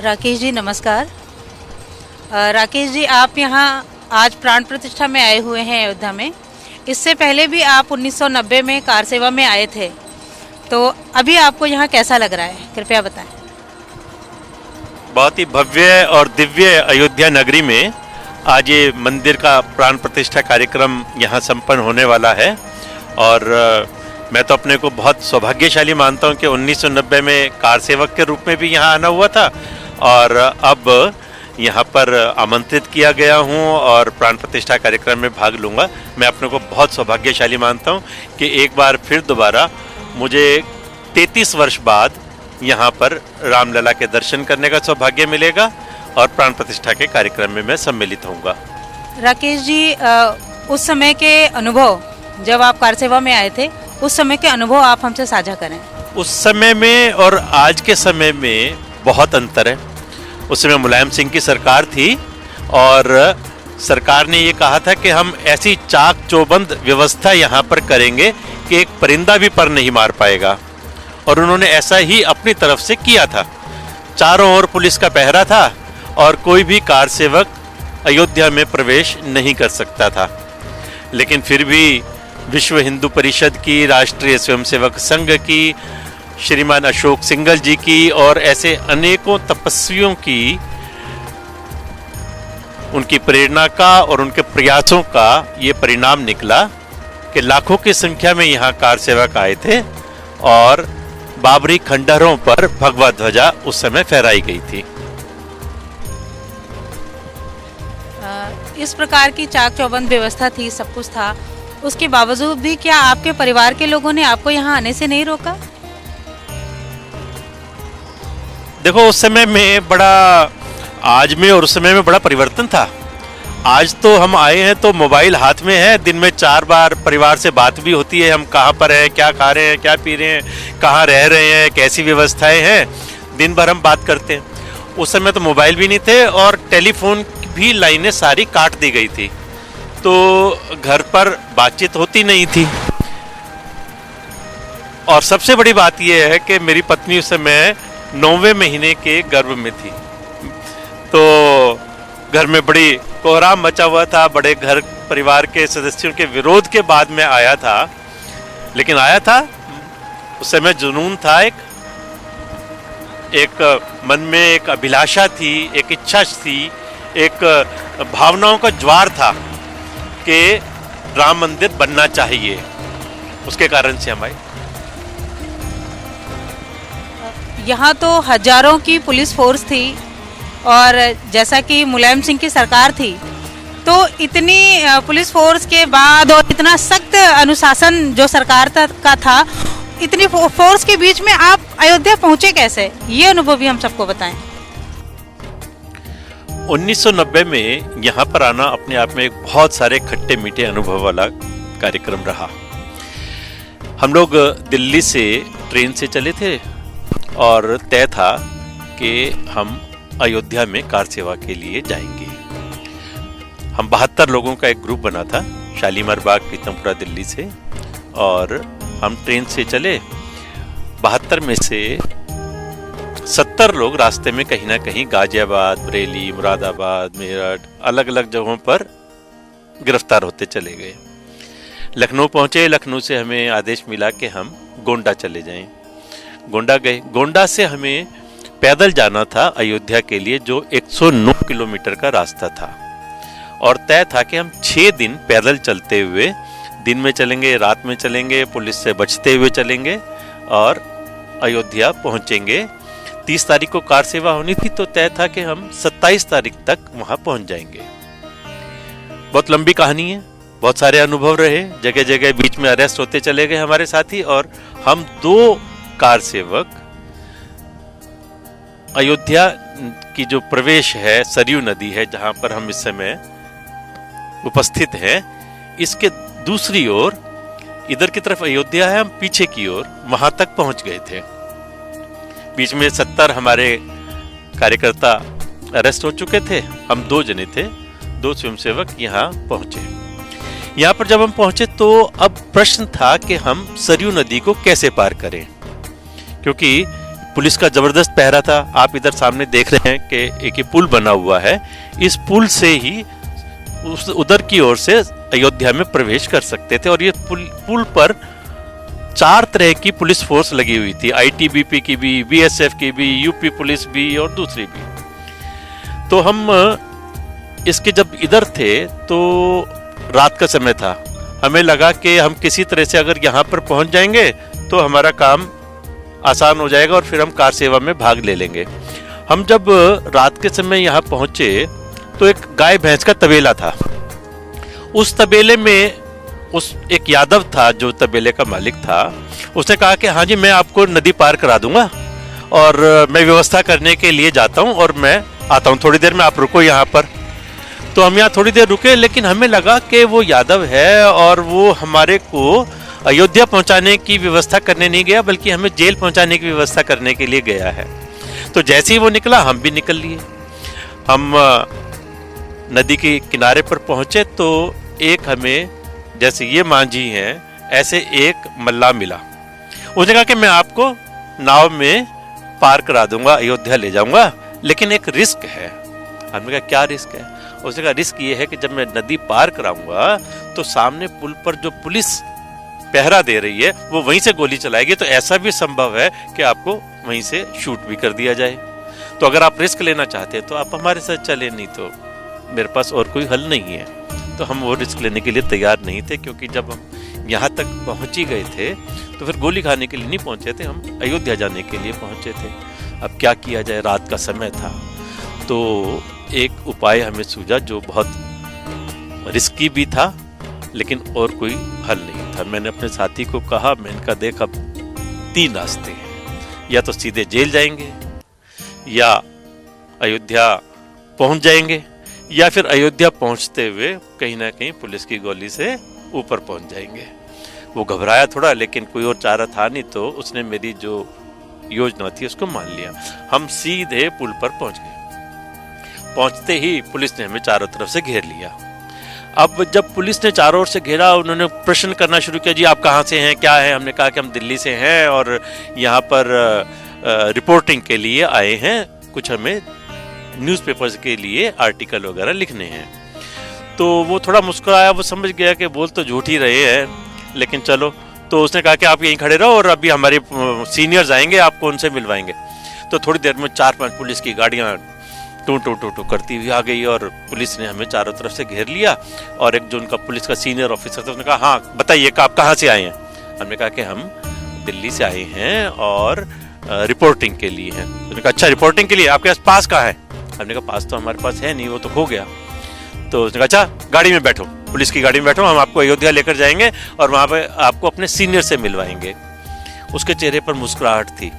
राकेश जी नमस्कार। राकेश जी, आप यहाँ आज प्राण प्रतिष्ठा में आए हुए हैं अयोध्या में। इससे पहले भी आप 1990 में कार सेवा में आए थे, तो अभी आपको यहाँ कैसा लग रहा है, कृपया बताएं। बहुत ही भव्य और दिव्य अयोध्या नगरी में आज ये मंदिर का प्राण प्रतिष्ठा कार्यक्रम यहाँ संपन्न होने वाला है। और मैं तो अपने को बहुत सौभाग्यशाली मानता हूँ कि 1990 में कार सेवक के रूप में भी यहाँ आना हुआ था और अब यहाँ पर आमंत्रित किया गया हूँ और प्राण प्रतिष्ठा कार्यक्रम में भाग लूँगा। मैं अपने को बहुत सौभाग्यशाली मानता हूँ कि एक बार फिर दोबारा मुझे 33 वर्ष बाद यहाँ पर रामलला के दर्शन करने का सौभाग्य मिलेगा और प्राण प्रतिष्ठा के कार्यक्रम में मैं सम्मिलित होऊंगा। राकेश जी, उस समय के अनुभव, जब आप कार सेवा में आए थे, उस समय के अनुभव आप हमसे साझा करें। उस समय में और आज के समय में बहुत अंतर है। उस समय मुलायम सिंह की सरकार थी और सरकार ने ये कहा था कि हम ऐसी चाक चौबंद व्यवस्था यहाँ पर करेंगे कि एक परिंदा भी पर नहीं मार पाएगा, और उन्होंने ऐसा ही अपनी तरफ से किया था। चारों ओर पुलिस का पहरा था और कोई भी कार सेवक अयोध्या में प्रवेश नहीं कर सकता था। लेकिन फिर भी विश्व हिंदू परिषद की, राष्ट्रीय स्वयंसेवक संघ की, श्रीमान अशोक सिंघल जी की और ऐसे अनेकों तपस्वियों की, उनकी प्रेरणा का और उनके प्रयासों का ये परिणाम निकला कि लाखों की संख्या में यहाँ कार सेवक आए थे और बाबरी खंडहरों पर भगवा ध्वजा उस समय फहराई गई थी। इस प्रकार की चाक चौबंद व्यवस्था थी, सब कुछ था, उसके बावजूद भी क्या आपके परिवार के लोगों ने आपको यहाँ आने से नहीं रोका? देखो, उस समय में बड़ा, आज में और उस समय में बड़ा परिवर्तन था। आज तो हम आए हैं तो मोबाइल हाथ में है, दिन में 4 बार परिवार से बात भी होती है, हम कहाँ पर हैं, क्या खा रहे हैं, क्या पी रहे हैं, कहाँ रह रहे हैं, कैसी व्यवस्थाएं हैं, दिन भर हम बात करते हैं। उस समय तो मोबाइल भी नहीं थे और टेलीफोन भी लाइनें सारी काट दी गई थी, तो घर पर बातचीत होती नहीं थी। और सबसे बड़ी बात यह है कि मेरी पत्नी उस समय 9वें महीने के गर्भ में थी, तो घर में बड़ी कोहराम मचा हुआ था। बड़े घर परिवार के सदस्यों के विरोध के बाद में आया था, लेकिन आया था। उस समय जुनून था, एक मन में एक अभिलाषा थी, एक इच्छा थी, एक भावनाओं का ज्वार था कि राम मंदिर बनना चाहिए। उसके कारण से हम आए। यहाँ तो हजारों की पुलिस फोर्स थी और जैसा कि मुलायम सिंह की सरकार थी, तो इतनी पुलिस फोर्स के बाद और इतना सख्त अनुशासन जो सरकार का था, इतनी फोर्स के बीच में आप अयोध्या पहुंचे कैसे? ये अनुभव भी हम सबको बताएं। 1990 में यहाँ पर आना अपने आप में एक बहुत सारे खट्टे मीठे अनुभव वाला कार्यक्रम रहा। हम लोग दिल्ली से ट्रेन से चले थे और तय था कि हम अयोध्या में कार सेवा के लिए जाएंगे। हम 72 लोगों का एक ग्रुप बना था, शालीमार बाग, पीतमपुरा, दिल्ली से, और हम ट्रेन से चले। 72 में से 70 लोग रास्ते में कहीं ना कहीं गाजियाबाद, बरेली, मुरादाबाद, मेरठ, अलग अलग जगहों पर गिरफ्तार होते चले गए। लखनऊ पहुंचे। लखनऊ से हमें आदेश मिला कि हम गोंडा चले जाएं। गोंडा गए। गोंडा से हमें पैदल जाना था अयोध्या के लिए, जो 109 किलोमीटर का रास्ता था, और तय था कि हम 6 दिन पैदल चलते हुए, दिन में चलेंगे, रात में चलेंगे, पुलिस से बचते हुए चलेंगे और अयोध्या पहुंचेंगे। 30 तारीख को कार सेवा होनी थी, तो तय था कि हम 27 तारीख तक वहां पहुंच जाएंगे। बहुत लंबी कहानी है, बहुत सारे अनुभव रहे, जगह जगह बीच में अरेस्ट होते चले गए हमारे साथी, और हम 2 कार सेवक अयोध्या की जो प्रवेश है, सरयू नदी है जहां पर हम इस समय उपस्थित हैं, इसके दूसरी ओर, इधर की तरफ अयोध्या है, हम पीछे की ओर वहां तक पहुंच गए थे। बीच में 70 हमारे कार्यकर्ता अरेस्ट हो चुके थे। हम 2 जने थे, 2 स्वयंसेवक यहाँ पहुंचे। यहाँ पर जब हम पहुंचे तो अब प्रश्न था कि हम सरयू नदी को कैसे पार करें, क्योंकि पुलिस का जबरदस्त पहरा था। आप इधर सामने देख रहे हैं कि एक ये पुल बना हुआ है, इस पुल से ही उधर की ओर से अयोध्या में प्रवेश कर सकते थे। और ये पुल पर 4 तरह की पुलिस फोर्स लगी हुई थी, आईटीबीपी की भी, बीएसएफ की भी, यूपी पुलिस भी और दूसरी भी। तो हम इसके जब इधर थे तो रात का समय था, हमें लगा कि हम किसी तरह से अगर यहाँ पर पहुंच जाएंगे तो हमारा काम आसान हो जाएगा और फिर हम कार सेवा में भाग ले लेंगे। हम जब रात के समय यहाँ पहुंचे तो एक गाय भैंस का तबेला था। उस तबेले में एक यादव था जो तबेले का मालिक था। उसने कहा कि हाँ जी, मैं आपको नदी पार करा दूंगा और मैं व्यवस्था करने के लिए जाता हूँ और मैं आता हूँ, थोड़ी देर में आप रुको यहाँ पर। तो हम यहाँ थोड़ी देर रुके, लेकिन हमें लगा कि वो यादव है और वो हमारे को अयोध्या पहुंचाने की व्यवस्था करने नहीं गया, बल्कि हमें जेल पहुंचाने की व्यवस्था करने के लिए गया है। तो जैसे ही वो निकला हम भी निकल लिए। हम नदी के किनारे पर पहुंचे तो एक हमें, जैसे ये मांझी हैं, ऐसे एक मल्लाह मिला। उसने कहा कि मैं आपको नाव में पार करा दूंगा, अयोध्या ले जाऊंगा, लेकिन एक रिस्क है। हमने कहा क्या रिस्क है? उसने कहा रिस्क ये है कि जब मैं नदी पार कराऊंगा तो सामने पुल पर जो पुलिस पहरा दे रही है वो वहीं से गोली चलाएगी, तो ऐसा भी संभव है कि आपको वहीं से शूट भी कर दिया जाए। तो अगर आप रिस्क लेना चाहते हैं तो आप हमारे साथ चले, नहीं तो मेरे पास और कोई हल नहीं है। तो हम वो रिस्क लेने के लिए तैयार नहीं थे, क्योंकि जब हम यहाँ तक पहुँच ही गए थे तो फिर गोली खाने के लिए नहीं पहुँचे थे, हम अयोध्या जाने के लिए पहुँचे थे। अब क्या किया जाए, रात का समय था। तो एक उपाय हमें सूझा जो बहुत रिस्की भी था, लेकिन और कोई हल नहीं था। मैंने अपने साथी को कहा, मैंने कहा देख अब 3 रास्ते हैं, या तो सीधे जेल जाएंगे, या अयोध्या पहुंच जाएंगे, या फिर अयोध्या पहुंचते हुए कहीं ना कहीं पुलिस की गोली से ऊपर पहुंच जाएंगे। वो घबराया थोड़ा, लेकिन कोई और चारा था नहीं, तो उसने मेरी जो योजना थी उसको मान लिया। हम सीधे पुल पर पहुंच गए। पहुंचते ही पुलिस ने हमें चारों तरफ से घेर लिया। अब जब पुलिस ने चारों ओर से घेरा, उन्होंने प्रश्न करना शुरू किया, जी आप कहाँ से हैं, क्या है? हमने कहा कि हम दिल्ली से हैं और यहाँ पर रिपोर्टिंग के लिए आए हैं, कुछ हमें न्यूज़पेपर्स के लिए आर्टिकल वगैरह लिखने हैं। तो वो थोड़ा मुस्कुराया, वो समझ गया कि बोल तो झूठ ही रहे हैं, लेकिन चलो। तो उसने कहा कि आप यहीं खड़े रहो और अभी हमारे सीनियर्स आएंगे, आपको उनसे मिलवाएंगे। तो थोड़ी देर में 4-5 पुलिस की गाड़ियाँ टू टू टू टू करती हुई आ गई और पुलिस ने हमें चारों तरफ से घेर लिया। और एक जो उनका पुलिस का सीनियर ऑफिसर था, उसने कहा हाँ बताइए कि आप कहाँ से आए हैं? हमने कहा कि हम दिल्ली से आए हैं और रिपोर्टिंग के लिए हैं। उसने कहा अच्छा रिपोर्टिंग के लिए, आपके पास कहाँ है? हमने कहा पास तो हमारे पास है नहीं, वो तो खो गया। तो उसने कहा अच्छा गाड़ी में बैठो, पुलिस की गाड़ी में बैठो, हम आपको अयोध्या लेकर जाएंगे और वहाँ पे आपको अपने सीनियर से मिलवाएंगे। उसके चेहरे पर मुस्कुराहट थी।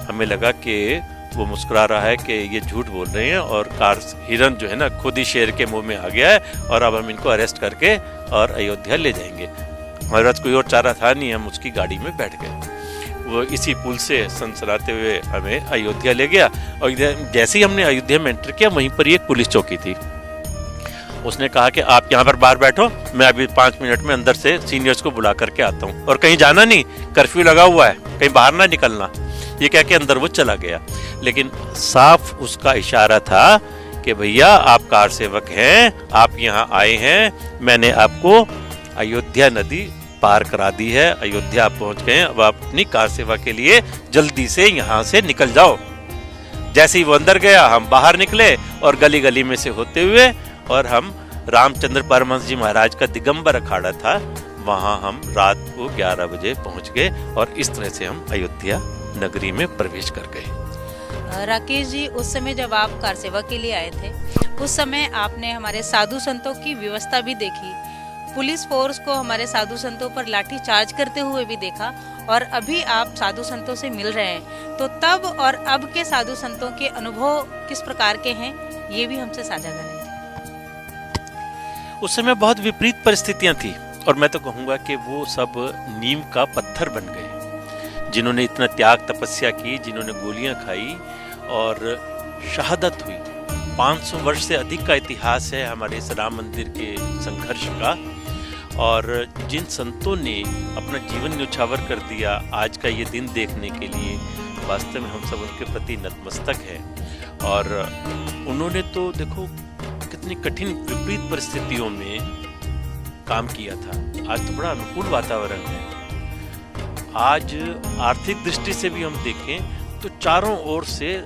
हमें लगा कि वो मुस्कुरा रहा है कि ये झूठ बोल रहे हैं और कार हिरन जो है ना खुद ही शेर के मुंह में आ गया है और अब हम इनको अरेस्ट करके और अयोध्या ले जाएंगे। हमारे पास कोई और चारा था नहीं, हम उसकी गाड़ी में बैठ गए। वो इसी पुल से सनसनाते हुए हमें अयोध्या ले गया। और जैसे ही हमने अयोध्या में एंटर किया, वहीं पर एक पुलिस चौकी थी। उसने कहा कि आप यहाँ पर बाहर बैठो, मैं अभी 5 मिनट में अंदर से सीनियर्स को बुला करके आता हूँ, और कहीं जाना नहीं, कर्फ्यू लगा हुआ है, कहीं बाहर ना निकलना। ये कह के अंदर वो चला गया। लेकिन साफ उसका इशारा था कि भैया आप कार सेवक हैं, आप यहाँ आए हैं, मैंने आपको अयोध्या नदी पार करा दी है, अयोध्या आप पहुंच गए, अब आप अपनी कार सेवा के लिए जल्दी से यहाँ से निकल जाओ। जैसे ही वो अंदर गया, हम बाहर निकले और गली गली में से होते हुए, और हम रामचंद्र परमहंस जी महाराज का दिगंबर अखाड़ा था, वहां हम रात को 11 बजे पहुंच गए और इस तरह से हम अयोध्या नगरी में प्रवेश कर गए। राकेश जी, उस समय जब आप कार सेवा के लिए आए थे, उस समय आपने हमारे साधु संतों की व्यवस्था भी देखी, पुलिस फोर्स को हमारे साधु संतों पर लाठी चार्ज करते हुए भी देखा, और अभी आप साधु संतों से मिल रहे हैं, तो तब और अब के साधु संतों के अनुभव किस प्रकार के हैं, ये भी हमसे साझा करें। उस समय बहुत विपरीत परिस्थितियां थी, और मैं तो कहूंगा कि वो सब नीम का पत्थर बन गए। जिन्होंने इतना त्याग तपस्या की, जिन्होंने गोलियां खाई और शहादत हुई। 500 वर्ष से अधिक का इतिहास है हमारे इस राम मंदिर के संघर्ष का, और जिन संतों ने अपना जीवन न्यौछावर कर दिया आज का ये दिन देखने के लिए, वास्तव में हम सब उनके प्रति नतमस्तक हैं। और उन्होंने तो देखो कितनी कठिन विपरीत परिस्थितियों में काम किया था। आज तो बड़ा अनुकूल वातावरण है। आज आर्थिक दृष्टि से भी हम देखें तो चारों ओर से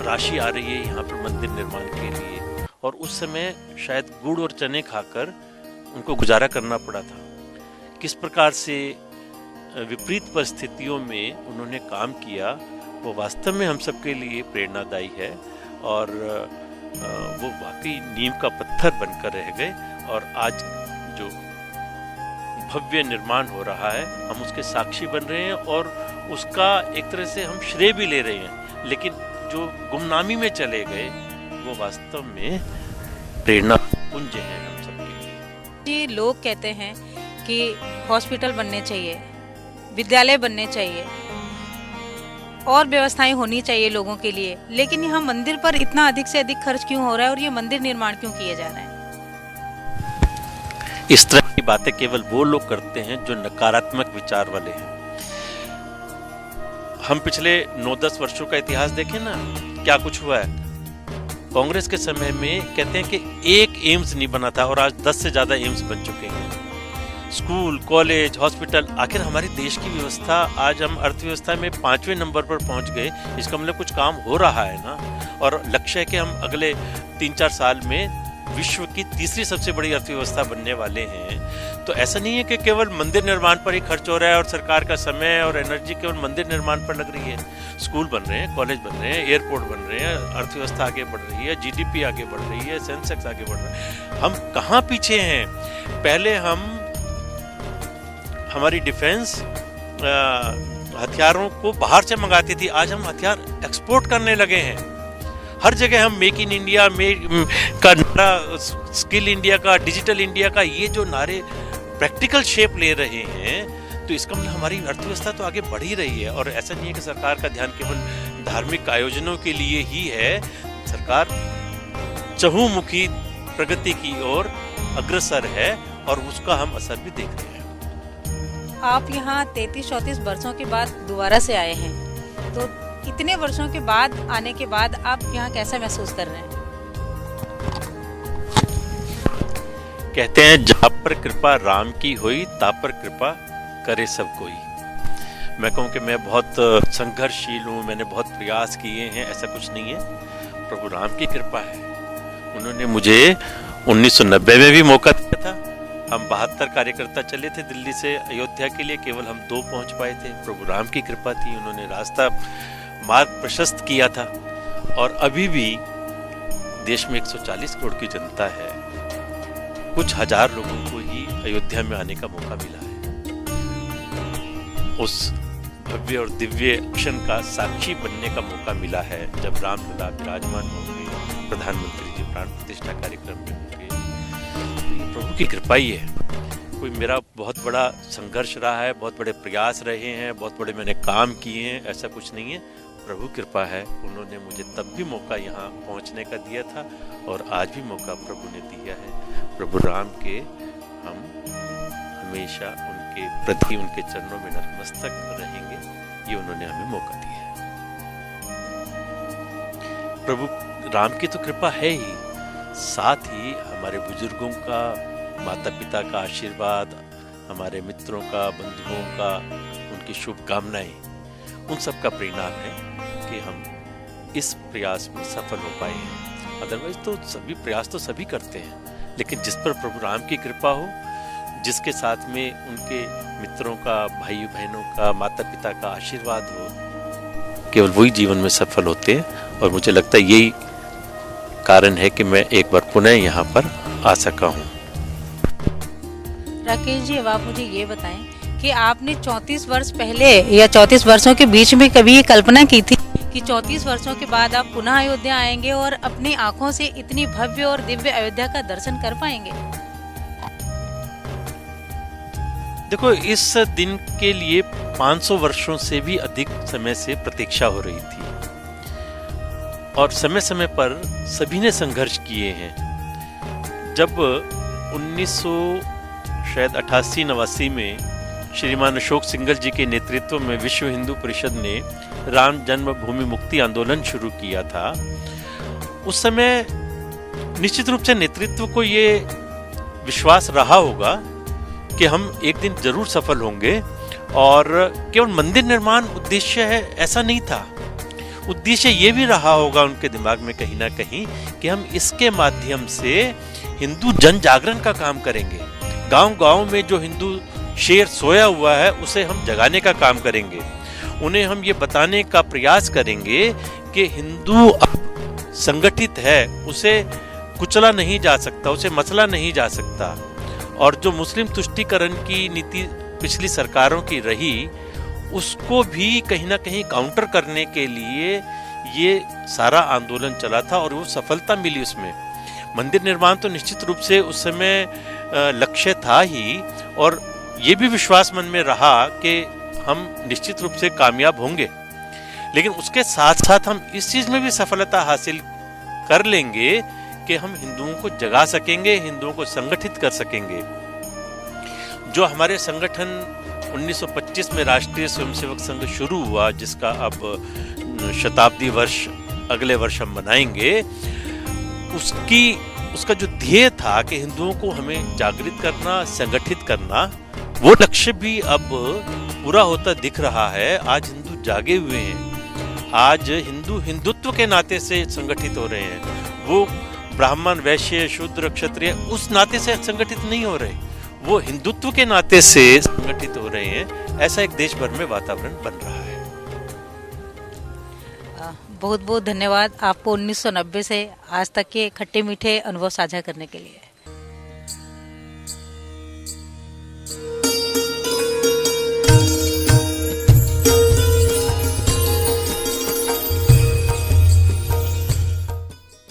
राशि आ रही है यहाँ पर मंदिर निर्माण के लिए, और उस समय शायद गुड़ और चने खाकर उनको गुजारा करना पड़ा था। किस प्रकार से विपरीत परिस्थितियों में उन्होंने काम किया वो वास्तव में हम सबके लिए प्रेरणादायी है, और वो वाकई नींव का पत्थर बनकर रह गए। और आज जो भव्य निर्माण हो रहा है हम उसके साक्षी बन रहे हैं, और उसका एक तरह से हम श्रेय भी ले रहे हैं। लेकिन जो गुमनामी में चले गए वो वास्तव में प्रेरणा पुंज हैं हम सबके। जी, लोग कहते हैं कि हॉस्पिटल बनने चाहिए, विद्यालय बनने चाहिए और व्यवस्थाएं होनी चाहिए लोगों के लिए, लेकिन यहाँ मंदिर पर इतना अधिक से अधिक खर्च क्यों हो रहा है और ये मंदिर निर्माण क्यों किए जा रहे हैं? इस तरह की बातें केवल वो लोग करते हैं जो नकारात्मक विचार वाले हैं। हम पिछले 9-10 वर्षों का इतिहास देखें ना, क्या कुछ हुआ है। कांग्रेस के समय में कहते हैं कि एक एम्स नहीं बना था, और आज 10 से ज्यादा एम्स बन चुके हैं। स्कूल, कॉलेज, हॉस्पिटल, आखिर हमारे देश की व्यवस्था, आज हम अर्थव्यवस्था में 5वें नंबर पर पहुंच गए। इसका मतलब कुछ काम हो रहा है ना, और लक्ष्य है कि हम अगले 3-4 साल में विश्व की तीसरी सबसे बड़ी अर्थव्यवस्था बनने वाले हैं। तो ऐसा नहीं है कि केवल मंदिर निर्माण पर ही खर्च हो रहा है और सरकार का समय और एनर्जी केवल मंदिर निर्माण पर लग रही है। स्कूल बन रहे हैं, कॉलेज बन रहे हैं, एयरपोर्ट बन रहे हैं, अर्थव्यवस्था आगे बढ़ रही है, जीडीपी आगे बढ़ रही है, सेंसेक्स आगे बढ़ रहा है। हम कहाँ पीछे हैं? पहले हमारी डिफेंस हथियारों को बाहर से मंगाती थी, आज हम हथियार एक्सपोर्ट करने लगे हैं। हर जगह हम मेक इन इंडिया का नारा, स्किल इंडिया का, डिजिटल इंडिया का, ये जो नारे प्रैक्टिकल शेप ले रहे हैं, तो इसका मतलब हमारी अर्थव्यवस्था तो आगे बढ़ ही रही है। और ऐसा नहीं है कि सरकार का ध्यान केवल धार्मिक आयोजनों के लिए ही है। सरकार चहुमुखी प्रगति की ओर अग्रसर है, और उसका हम असर भी देख रहे हैं। आप यहाँ 33-34 वर्षों के बाद दोबारा से आए हैं, तो इतने वर्षों के बाद आने के बाद आप यहाँ कैसा महसूस कर रहे हैं? कहते हैं जहाँ पर कृपा राम की हुई ता पर कृपा करे सब कोई। मैं कहूँ कि मैं बहुत संघर्षशील हूँ, मैंने बहुत प्रयास किए हैं, ऐसा कुछ नहीं है। प्रभु राम की कृपा है। उन्होंने मुझे 1990 में भी मौका दिया था। हम 72 कार्यकर्ता चले थे दिल्ली से अयोध्या के लिए, केवल हम 2 पहुंच पाए थे। प्रभु राम की कृपा थी, उन्होंने रास्ता मार्ग प्रशस्त किया था। और अभी भी देश में 140 करोड़ की जनता है, कुछ हजार लोगों को ही अयोध्या में आने का मौका मिला है। उस भव्य और दिव्य क्षण का साक्षी बनने का मौका मिला है जब रामलला विराजमान होंगे, प्रधानमंत्री जी प्राण प्रतिष्ठा कार्यक्रम में होंगे। तो ये प्रभु की कृपा ही है। कोई मेरा बहुत बड़ा संघर्ष रहा है, बहुत बड़े प्रयास रहे हैं, बहुत बड़े मैंने काम किए हैं, ऐसा कुछ नहीं है। प्रभु कृपा है। उन्होंने मुझे तब भी मौका यहाँ पहुँचने का दिया था, और आज भी मौका प्रभु ने दिया है। प्रभु राम के हम हमेशा उनके प्रति, उनके चरणों में नतमस्तक रहेंगे। ये उन्होंने हमें मौका दिया है। प्रभु राम की तो कृपा है ही, साथ ही हमारे बुजुर्गों का, माता पिता का आशीर्वाद, हमारे मित्रों का, बंधुओं का, उनकी शुभकामनाएं, उन सब का परिणाम है कि हम इस प्रयास में सफल हो पाए हैं। अदरवाइज तो सभी प्रयास तो सभी करते हैं, लेकिन जिस पर प्रभु राम की कृपा हो, जिसके साथ में उनके मित्रों का, भाई बहनों का, माता पिता का आशीर्वाद हो, केवल वही जीवन में सफल होते हैं। और मुझे लगता है यही कारण है कि मैं एक बार पुनः यहाँ पर आ सका हूँ। राकेश जी, अब आप मुझे ये बताएं कि आपने 34 वर्ष पहले या 34 वर्षों के बीच में कभी ये कल्पना की थी कि 34 वर्षों के बाद आप पुनः अयोध्या आएंगे और अपनी आंखों से इतनी भव्य और दिव्य अयोध्या का दर्शन कर पाएंगे? देखो, इस दिन के लिए 500 वर्षों से भी अधिक समय से प्रतीक्षा हो रही थी, और समय समय पर सभी ने संघर्ष किए हैं। जब 1988-89 में श्रीमान अशोक सिंघल जी के नेतृत्व में विश्व हिंदू परिषद ने राम जन्मभूमि मुक्ति आंदोलन शुरू किया था, उस समय निश्चित रूप से नेतृत्व को ये विश्वास रहा होगा कि हम एक दिन जरूर सफल होंगे, और केवल मंदिर निर्माण उद्देश्य है ऐसा नहीं था। उद्देश्य ये भी रहा होगा उनके दिमाग में कहीं ना कहीं कि हम इसके माध्यम से हिंदू जन जागरण का काम करेंगे। गांव-गांव में जो हिंदू शेर सोया हुआ है उसे हम जगाने का काम करेंगे। उन्हें हम ये बताने का प्रयास करेंगे कि हिंदू अब संगठित है, उसे कुचला नहीं जा सकता, उसे मसला नहीं जा सकता। और जो मुस्लिम तुष्टीकरण की नीति पिछली सरकारों की रही, उसको भी कहीं ना कहीं काउंटर करने के लिए ये सारा आंदोलन चला था और वो सफलता मिली उसमें। मंदिर निर्माण तो निश्चित रूप से उस समय लक्ष्य था ही, और ये भी विश्वास मन में रहा कि हम निश्चित रूप से कामयाब होंगे। लेकिन उसके साथ साथ हम इस चीज में भी सफलता हासिल कर लेंगे कि हम हिंदुओं को जगा सकेंगे, हिंदुओं को संगठित कर सकेंगे। जो हमारे संगठन 1925 में राष्ट्रीय स्वयंसेवक संघ शुरू हुआ, जिसका अब शताब्दी वर्ष अगले वर्ष हम मनाएंगे, उसका जो ध्येय था कि हिंदुओं को हमें जागृत करना, संगठित करना, वो लक्ष्य भी अब पूरा होता दिख रहा है। आज हिंदू जागे हुए हैं, आज हिंदू हिंदुत्व के नाते से संगठित हो रहे हैं। वो ब्राह्मण, वैश्य, शूद्र, क्षत्रिय उस नाते से संगठित नहीं हो रहे, वो हिंदुत्व के नाते से संगठित हो रहे हैं। ऐसा एक देश भर में वातावरण बन रहा है। बहुत बहुत धन्यवाद आपको 1990 से आज तक के खट्टे मीठे अनुभव साझा करने के लिए।